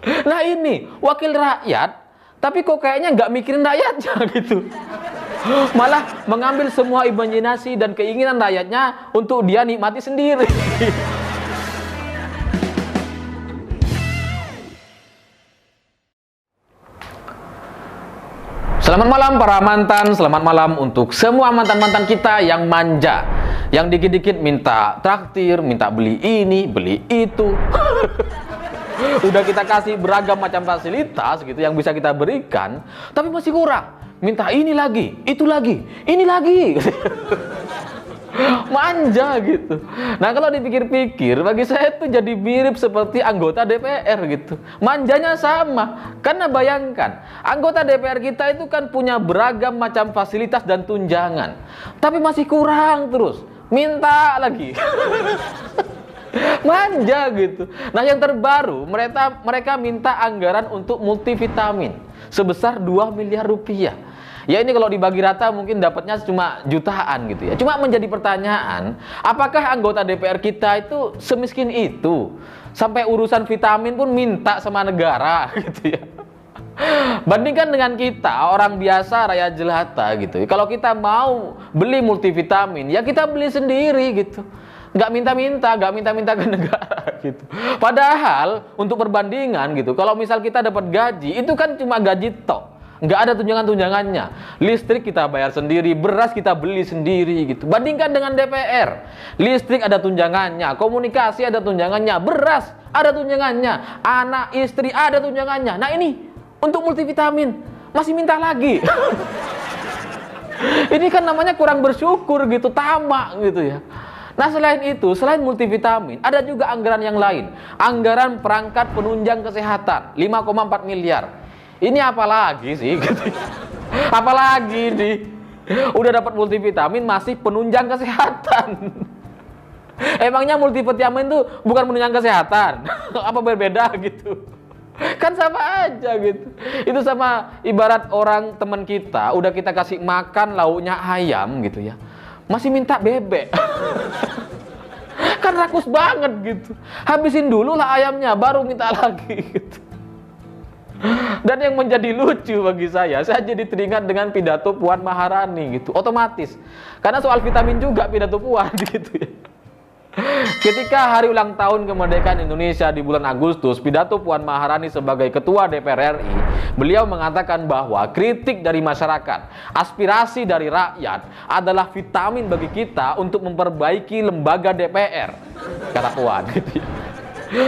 Nah ini wakil rakyat, tapi kok kayaknya nggak mikirin rakyatnya gitu. Malah mengambil semua imajinasi dan keinginan rakyatnya untuk dia nikmati sendiri. Selamat malam para mantan, selamat malam untuk semua mantan-mantan kita yang manja, yang dikit-dikit minta traktir, minta beli ini, beli itu. Udah kita kasih beragam macam fasilitas gitu yang bisa kita berikan, tapi masih kurang. Minta ini lagi, itu lagi, ini lagi. Manja gitu. Nah kalau dipikir-pikir, bagi saya itu jadi mirip seperti anggota DPR gitu. Manjanya sama. Karena bayangkan, anggota DPR kita itu kan punya beragam macam fasilitas dan tunjangan, tapi masih kurang terus. Minta lagi. Manja gitu. Nah yang terbaru, mereka minta anggaran untuk multivitamin sebesar 2 miliar rupiah. Ya ini kalau dibagi rata mungkin dapatnya cuma jutaan gitu ya. Cuma menjadi pertanyaan, apakah anggota DPR kita itu semiskin itu? Sampai urusan vitamin pun minta sama negara gitu ya. Bandingkan dengan kita, orang biasa, rakyat jelata gitu. Kalau kita mau beli multivitamin, ya kita beli sendiri gitu. Nggak minta-minta ke negara gitu. Padahal untuk perbandingan gitu, kalau misal kita dapat gaji, itu kan cuma gaji tok. Nggak ada tunjangan-tunjangannya. Listrik kita bayar sendiri, beras kita beli sendiri gitu. Bandingkan dengan DPR. Listrik ada tunjangannya, komunikasi ada tunjangannya, beras ada tunjangannya, anak istri ada tunjangannya. Nah ini untuk multivitamin masih minta lagi. Ini kan namanya kurang bersyukur gitu, tamak gitu ya. Nah selain itu, selain multivitamin, ada juga anggaran yang lain. Anggaran perangkat penunjang kesehatan 5,4 miliar. Ini apa lagi sih? Apalagi nih? Udah dapat multivitamin masih penunjang kesehatan. Emangnya multivitamin itu bukan penunjang kesehatan? Apa berbeda gitu? Kan sama aja gitu. Itu sama ibarat orang teman kita, udah kita kasih makan lauknya ayam gitu ya, masih minta bebek. Kan rakus banget gitu. Habisin dulu lah ayamnya, baru minta lagi gitu. Dan yang menjadi lucu bagi saya jadi teringat dengan pidato Puan Maharani gitu, otomatis. Karena soal vitamin juga pidato Puan gitu ya. Ketika hari ulang tahun kemerdekaan Indonesia di bulan Agustus, pidato Puan Maharani sebagai Ketua DPR RI, beliau mengatakan bahwa kritik dari masyarakat, aspirasi dari rakyat adalah vitamin bagi kita untuk memperbaiki lembaga DPR, kata Puan gitu ya.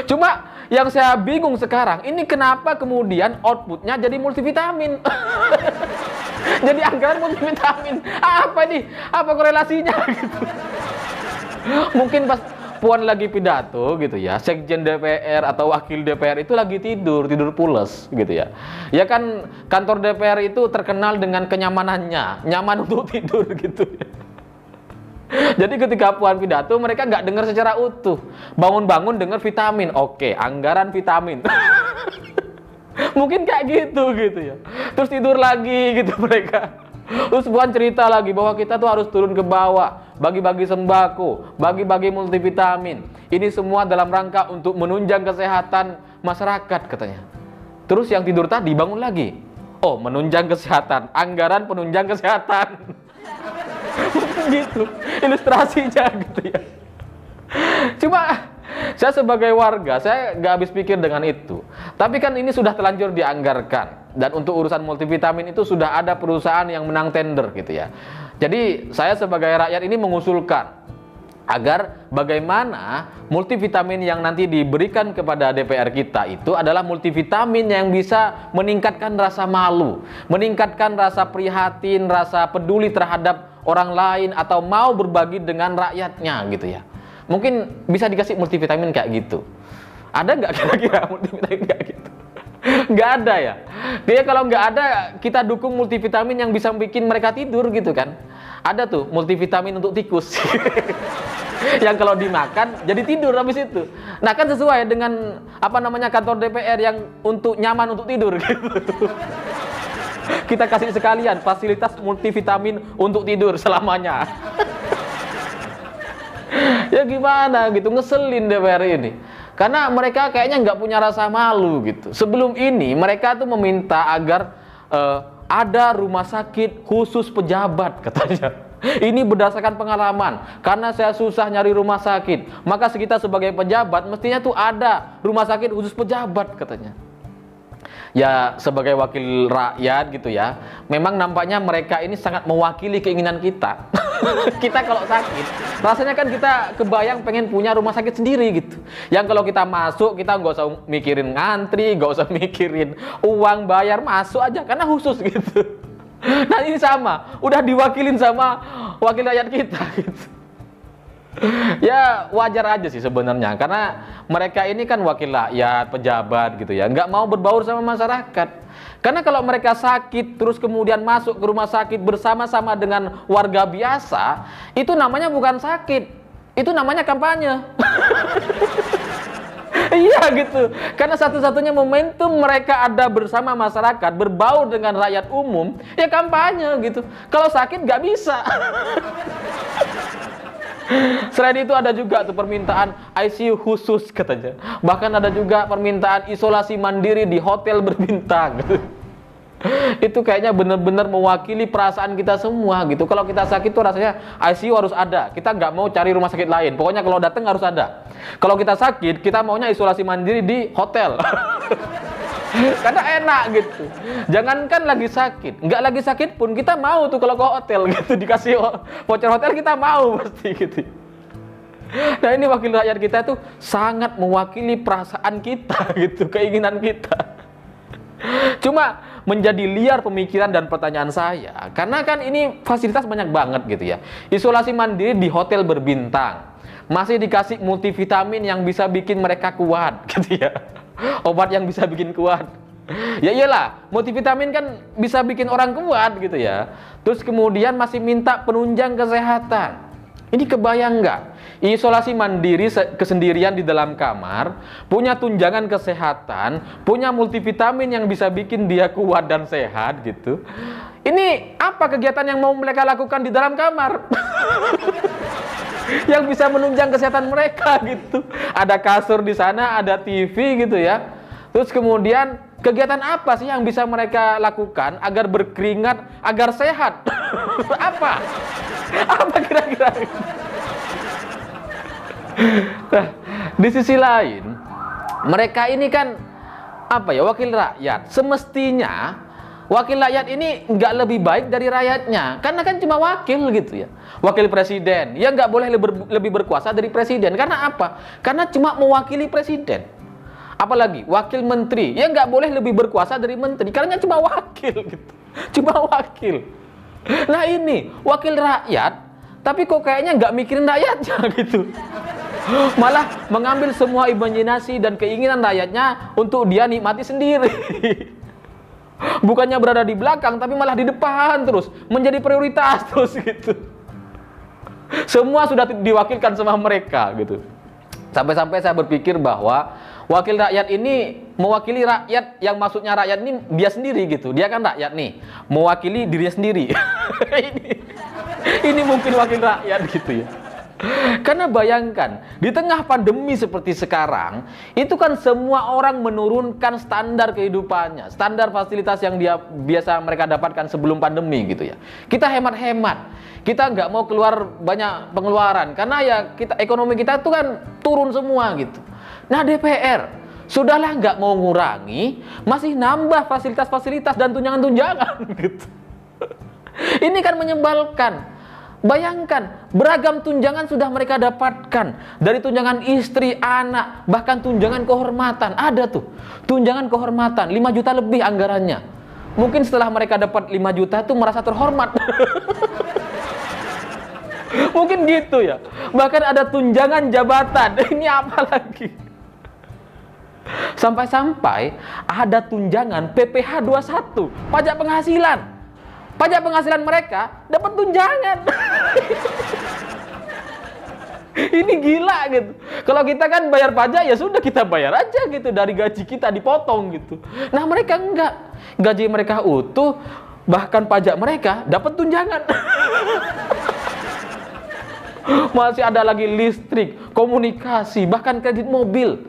Cuma yang saya bingung sekarang, ini kenapa kemudian outputnya jadi multivitamin? Jadi anggaran multivitamin. Apa ini? Apa korelasinya gitu? Mungkin pas Puan lagi pidato gitu ya, sekjen DPR atau wakil DPR itu lagi tidur pules gitu ya. Ya kan kantor DPR itu terkenal dengan kenyamanannya, nyaman untuk tidur gitu ya. Jadi ketika Puan pidato, mereka nggak dengar secara utuh. Bangun-bangun dengar vitamin, oke, anggaran vitamin. Mungkin kayak gitu ya. Terus tidur lagi gitu mereka. Terus Puan cerita lagi bahwa kita tuh harus turun ke bawah, bagi-bagi sembako, bagi-bagi multivitamin. Ini semua dalam rangka untuk menunjang kesehatan masyarakat katanya. Terus yang tidur tadi bangun lagi. Oh, menunjang kesehatan, anggaran penunjang kesehatan. Gitu ilustrasinya gitu ya. Cuma saya sebagai warga, saya nggak habis pikir dengan itu. Tapi kan ini sudah terlanjur dianggarkan, dan untuk urusan multivitamin itu sudah ada perusahaan yang menang tender gitu ya. Jadi saya sebagai rakyat ini mengusulkan agar bagaimana multivitamin yang nanti diberikan kepada DPR kita itu adalah multivitamin yang bisa meningkatkan rasa malu, meningkatkan rasa prihatin, rasa peduli terhadap orang lain, atau mau berbagi dengan rakyatnya gitu ya. Mungkin bisa dikasih multivitamin kayak gitu. Ada nggak kira-kira multivitamin kayak gitu? Nggak ada ya. Dia kalau nggak ada, kita dukung multivitamin yang bisa bikin mereka tidur gitu kan. Ada tuh multivitamin untuk tikus. Yang kalau dimakan jadi tidur habis itu. Nah kan sesuai dengan apa namanya kantor DPR yang untuk nyaman untuk tidur gitu. Kita kasih sekalian fasilitas multivitamin untuk tidur selamanya. Ya gimana gitu, ngeselin DPR ini. Karena mereka kayaknya nggak punya rasa malu gitu. Sebelum ini mereka tuh meminta agar ada rumah sakit khusus pejabat katanya. Ini berdasarkan pengalaman. Karena saya susah nyari rumah sakit, maka kita sebagai pejabat mestinya tuh ada rumah sakit khusus pejabat katanya. Ya sebagai wakil rakyat gitu ya, memang nampaknya mereka ini sangat mewakili keinginan kita. Kita kalau sakit, rasanya kan kita kebayang pengen punya rumah sakit sendiri gitu. Yang kalau kita masuk, kita nggak usah mikirin ngantri, nggak usah mikirin uang bayar, masuk aja karena khusus gitu. Nah ini sama, udah diwakilin sama wakil rakyat kita gitu. Ya wajar aja sih sebenarnya, karena mereka ini kan wakil rakyat, pejabat gitu ya, nggak mau berbaur sama masyarakat. Karena kalau mereka sakit terus kemudian masuk ke rumah sakit bersama-sama dengan warga biasa, itu namanya bukan sakit, itu namanya kampanye. Iya gitu, karena satu-satunya momentum mereka ada bersama masyarakat, berbaur dengan rakyat umum, ya kampanye gitu. Kalau sakit nggak bisa. Selain itu ada juga tuh permintaan ICU khusus katanya. Bahkan ada juga permintaan isolasi mandiri di hotel berbintang. Itu kayaknya benar-benar mewakili perasaan kita semua gitu. Kalau kita sakit tuh rasanya ICU harus ada. Kita nggak mau cari rumah sakit lain. Pokoknya kalau datang harus ada. Kalau kita sakit, kita maunya isolasi mandiri di hotel. Karena enak gitu. Jangankan lagi sakit, nggak lagi sakit pun kita mau tuh kalau ke hotel gitu, dikasih voucher hotel kita mau pasti gitu. Nah ini wakil rakyat kita tuh sangat mewakili perasaan kita gitu, keinginan kita. Cuma menjadi liar pemikiran dan pertanyaan saya, karena kan ini fasilitas banyak banget gitu ya. Isolasi mandiri di hotel berbintang, masih dikasih multivitamin yang bisa bikin mereka kuat gitu ya. Obat yang bisa bikin kuat. Ya iyalah, multivitamin kan bisa bikin orang kuat gitu ya. Terus kemudian masih minta penunjang kesehatan. Ini kebayang nggak? Isolasi mandiri kesendirian di dalam kamar, punya tunjangan kesehatan, punya multivitamin yang bisa bikin dia kuat dan sehat gitu. Ini apa kegiatan yang mau mereka lakukan di dalam kamar? Yang bisa menunjang kesehatan mereka gitu. Ada kasur di sana, ada TV gitu ya. Terus kemudian kegiatan apa sih yang bisa mereka lakukan agar berkeringat, agar sehat? Apa? Apa kira-kira? Nah, di sisi lain, mereka ini kan apa ya, wakil rakyat. Semestinya wakil rakyat ini nggak lebih baik dari rakyatnya, karena kan cuma wakil gitu ya. Wakil presiden, ya nggak boleh lebih berkuasa dari presiden. Karena apa? Karena cuma mewakili presiden. Apalagi wakil menteri, ya nggak boleh lebih berkuasa dari menteri, karena cuma wakil gitu. Cuma wakil. Nah ini wakil rakyat, tapi kok kayaknya nggak mikirin rakyatnya gitu. Malah mengambil semua imajinasi dan keinginan rakyatnya untuk dia nikmati sendiri. Bukannya berada di belakang, tapi malah di depan terus, menjadi prioritas terus gitu. Semua sudah diwakilkan sama mereka gitu. Sampai-sampai saya berpikir bahwa wakil rakyat ini mewakili rakyat, yang maksudnya rakyat ini dia sendiri gitu. Dia kan rakyat nih, mewakili dirinya sendiri. Ini mungkin wakil rakyat gitu ya. Karena bayangkan, di tengah pandemi seperti sekarang, itu kan semua orang menurunkan standar kehidupannya, standar fasilitas yang biasa mereka dapatkan sebelum pandemi gitu ya. Kita hemat-hemat, kita nggak mau keluar banyak pengeluaran, karena ya ekonomi kita tuh kan turun semua gitu. Nah DPR, sudahlah nggak mau ngurangi, masih nambah fasilitas-fasilitas dan tunjangan-tunjangan gitu. Ini kan menyebalkan. Bayangkan, beragam tunjangan sudah mereka dapatkan. Dari tunjangan istri, anak, bahkan tunjangan kehormatan. Ada tuh, tunjangan kehormatan, 5 juta lebih anggarannya. Mungkin setelah mereka dapat 5 juta tuh merasa terhormat. Mungkin gitu ya. Bahkan ada tunjangan jabatan. Ini apa lagi? Sampai-sampai ada tunjangan PPh 21, pajak penghasilan. Pajak penghasilan mereka dapat tunjangan. Ini gila gitu. Kalau kita kan bayar pajak ya sudah, kita bayar aja gitu, dari gaji kita dipotong gitu. Nah mereka enggak, gaji mereka utuh, bahkan pajak mereka dapat tunjangan. Masih ada lagi listrik, komunikasi, bahkan kredit mobil.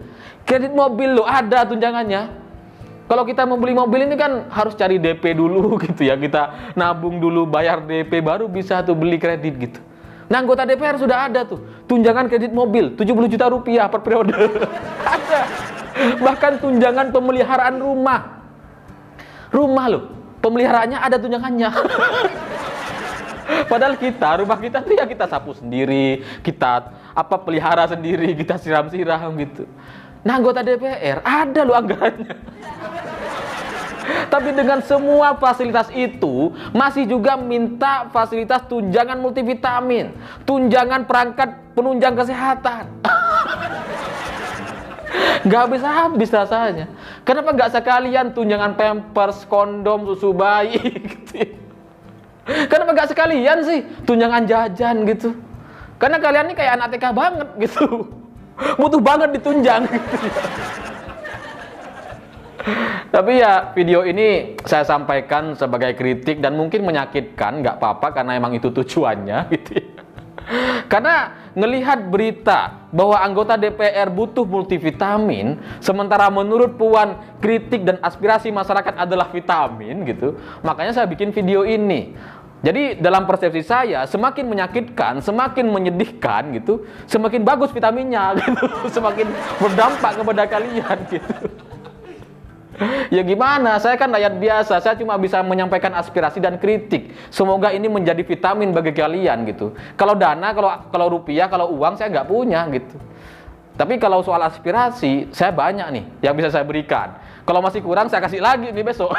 Kredit mobil loh ada tunjangannya. Kalau kita mau beli mobil ini kan harus cari DP dulu gitu ya. Kita nabung dulu, bayar DP, baru bisa tuh beli kredit gitu. Nah, anggota DPR sudah ada tuh tunjangan kredit mobil 70 juta rupiah per periode. Ada. Bahkan tunjangan pemeliharaan rumah. Rumah loh, pemeliharaannya ada tunjangannya. Padahal rumah kita tuh ya kita sapu sendiri, kita pelihara sendiri, kita siram-siram gitu. Nah, anggota DPR ada loh anggarannya. Tapi dengan semua fasilitas itu, masih juga minta fasilitas tunjangan multivitamin, tunjangan perangkat penunjang kesehatan. Gak habis-habis rasanya. Kenapa gak sekalian tunjangan pampers, kondom, susu bayi gitu ya? Kenapa gak sekalian sih tunjangan jajan gitu? Karena kalian ini kayak anak TK banget gitu. Butuh banget ditunjang gitu ya. Tapi ya video ini saya sampaikan sebagai kritik dan mungkin menyakitkan, nggak apa-apa karena emang itu tujuannya gitu ya. Karena ngelihat berita bahwa anggota DPR butuh multivitamin, sementara menurut Puan kritik dan aspirasi masyarakat adalah vitamin gitu, makanya saya bikin video ini. Jadi dalam persepsi saya semakin menyakitkan, semakin menyedihkan gitu, semakin bagus vitaminnya gitu, semakin berdampak kepada kalian gitu. Ya gimana, saya kan rakyat biasa, saya cuma bisa menyampaikan aspirasi dan kritik. Semoga ini menjadi vitamin bagi kalian gitu. Kalau dana, kalau rupiah, kalau uang saya nggak punya gitu. Tapi kalau soal aspirasi, saya banyak nih yang bisa saya berikan. Kalau masih kurang, saya kasih lagi nih besok.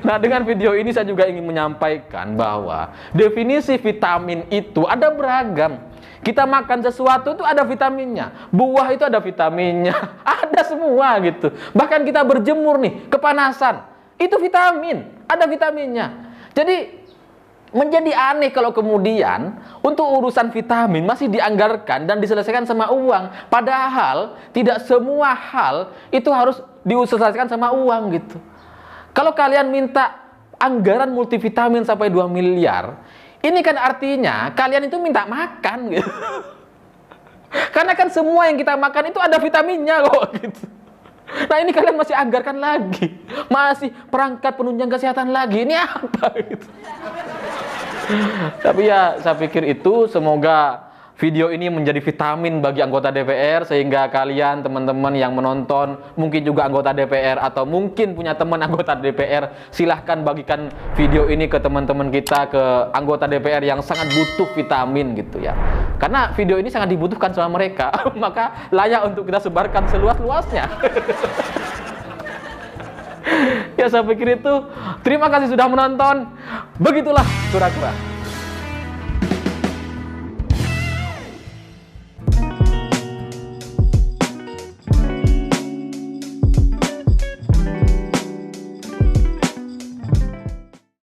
Nah, dengan video ini saya juga ingin menyampaikan bahwa definisi vitamin itu ada beragam. Kita makan sesuatu itu ada vitaminnya. Buah itu ada vitaminnya. Ada semua gitu. Bahkan kita berjemur nih, kepanasan. Itu vitamin. Ada vitaminnya. Jadi menjadi aneh kalau kemudian untuk urusan vitamin masih dianggarkan dan diselesaikan sama uang. Padahal tidak semua hal itu harus diselesaikan sama uang gitu. Kalau kalian minta anggaran multivitamin sampai 2 miliar, ini kan artinya kalian itu minta makan gitu. Karena kan semua yang kita makan itu ada vitaminnya kok gitu. Nah, ini kalian masih anggarkan lagi. Masih perangkat penunjang kesehatan lagi. Ini apa gitu. Tapi ya saya pikir itu semoga video ini menjadi vitamin bagi anggota DPR sehingga kalian teman-teman yang menonton mungkin juga anggota DPR atau mungkin punya teman anggota DPR, silahkan bagikan video ini ke teman-teman kita, ke anggota DPR yang sangat butuh vitamin gitu ya. Karena video ini sangat dibutuhkan sama mereka, maka layak untuk kita sebarkan seluas-luasnya. Ya saya pikir itu. Terima kasih sudah menonton. Begitulah Kura-Kura.